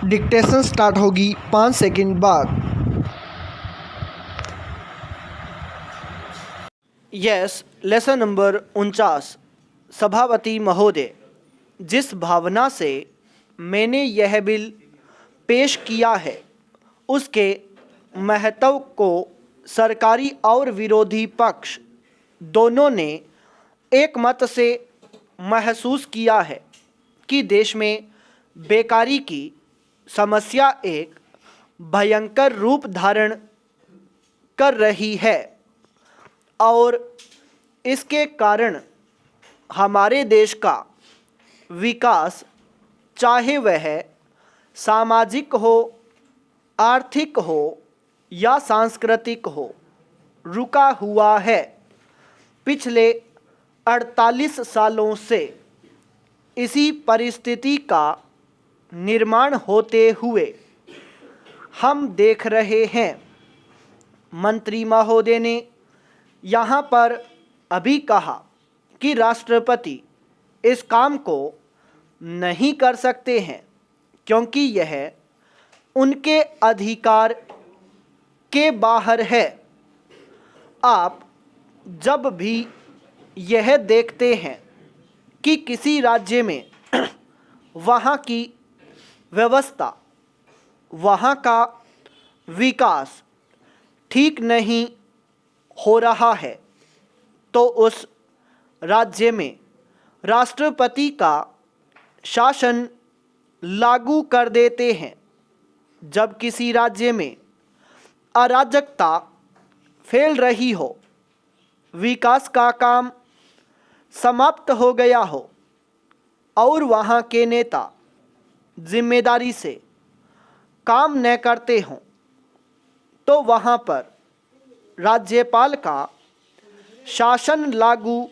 Dictation start होगी 5 second बाद। Yes, lesson number 49। सभापति महोदय, जिस भावना से मैंने यह बिल पेश किया है उसके महत्व को सरकारी और विरोधी पक्ष दोनों ने एक मत से महसूस किया है कि देश में बेकारी की समस्या एक भयंकर रूप धारण कर रही है और इसके कारण हमारे देश का विकास, चाहे वह सामाजिक हो, आर्थिक हो या सांस्कृतिक हो, रुका हुआ है। पिछले 48 सालों से इसी परिस्थिति का निर्माण होते हुए हम देख रहे हैं। मंत्री महोदय ने यहाँ पर अभी कहा कि राष्ट्रपति इस काम को नहीं कर सकते हैं क्योंकि यह उनके अधिकार के बाहर है। आप जब भी यह देखते हैं कि किसी राज्य में वहाँ की व्यवस्था, वहाँ का विकास ठीक नहीं हो रहा है तो उस राज्य में राष्ट्रपति का शासन लागू कर देते हैं। जब किसी राज्य में अराजकता फैल रही हो, विकास का काम समाप्त हो गया हो और वहाँ के नेता जिम्मेदारी से काम न करते हों तो वहाँ पर राज्यपाल का शासन लागू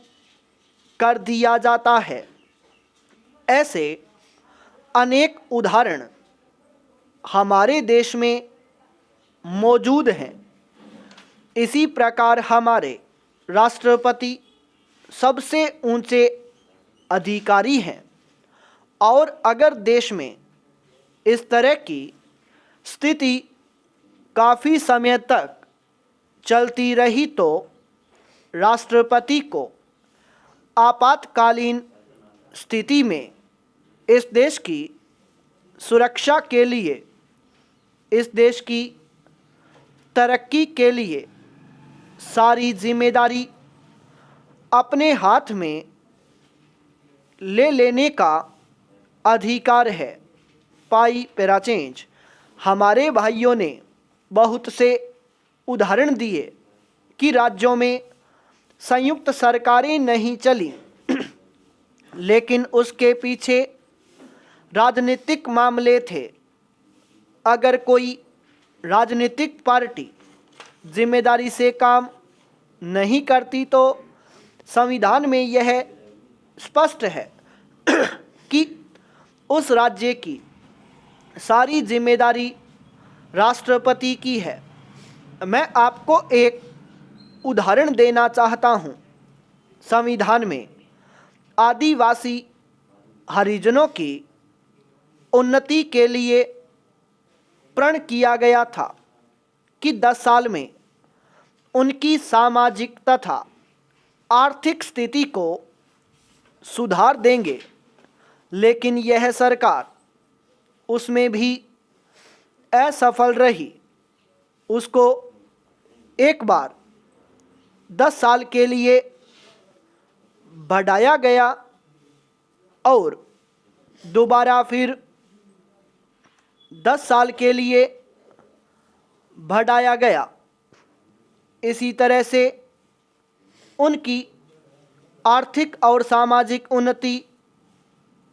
कर दिया जाता है। ऐसे अनेक उदाहरण हमारे देश में मौजूद हैं। इसी प्रकार हमारे राष्ट्रपति सबसे ऊंचे अधिकारी हैं और अगर देश में इस तरह की स्थिति काफ़ी समय तक चलती रही तो राष्ट्रपति को आपातकालीन स्थिति में इस देश की सुरक्षा के लिए, इस देश की तरक्की के लिए सारी जिम्मेदारी अपने हाथ में ले लेने का अधिकार है। पाई पैराचेंज। हमारे भाइयों ने बहुत से उदाहरण दिए कि राज्यों में संयुक्त सरकारें नहीं चली लेकिन उसके पीछे राजनीतिक मामले थे। अगर कोई राजनीतिक पार्टी जिम्मेदारी से काम नहीं करती तो संविधान में यह स्पष्ट है कि उस राज्य की सारी जिम्मेदारी राष्ट्रपति की है। मैं आपको एक उदाहरण देना चाहता हूँ। संविधान में आदिवासी हरिजनों की उन्नति के लिए प्रण किया गया था कि 10 साल में उनकी सामाजिक तथा आर्थिक स्थिति को सुधार देंगे, लेकिन यह सरकार उसमें भी असफल रही। उसको एक बार 10 साल के लिए बढ़ाया गया और दोबारा फिर 10 साल के लिए बढ़ाया गया। इसी तरह से उनकी आर्थिक और सामाजिक उन्नति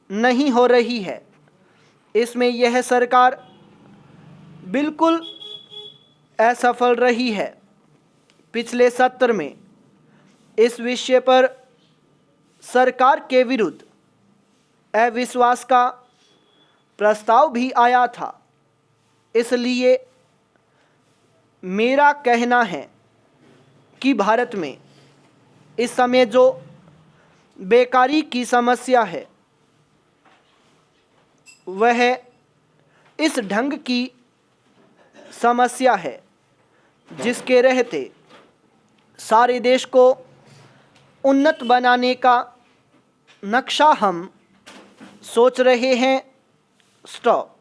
नहीं हो रही है। इसमें यह सरकार बिल्कुल असफल रही है। पिछले सत्र में इस विषय पर सरकार के विरुद्ध अविश्वास का प्रस्ताव भी आया था। इसलिए मेरा कहना है कि भारत में इस समय जो बेकारी की समस्या है वह इस ढंग की समस्या है जिसके रहते सारे देश को उन्नत बनाने का नक्शा हम सोच रहे हैं। स्टॉप।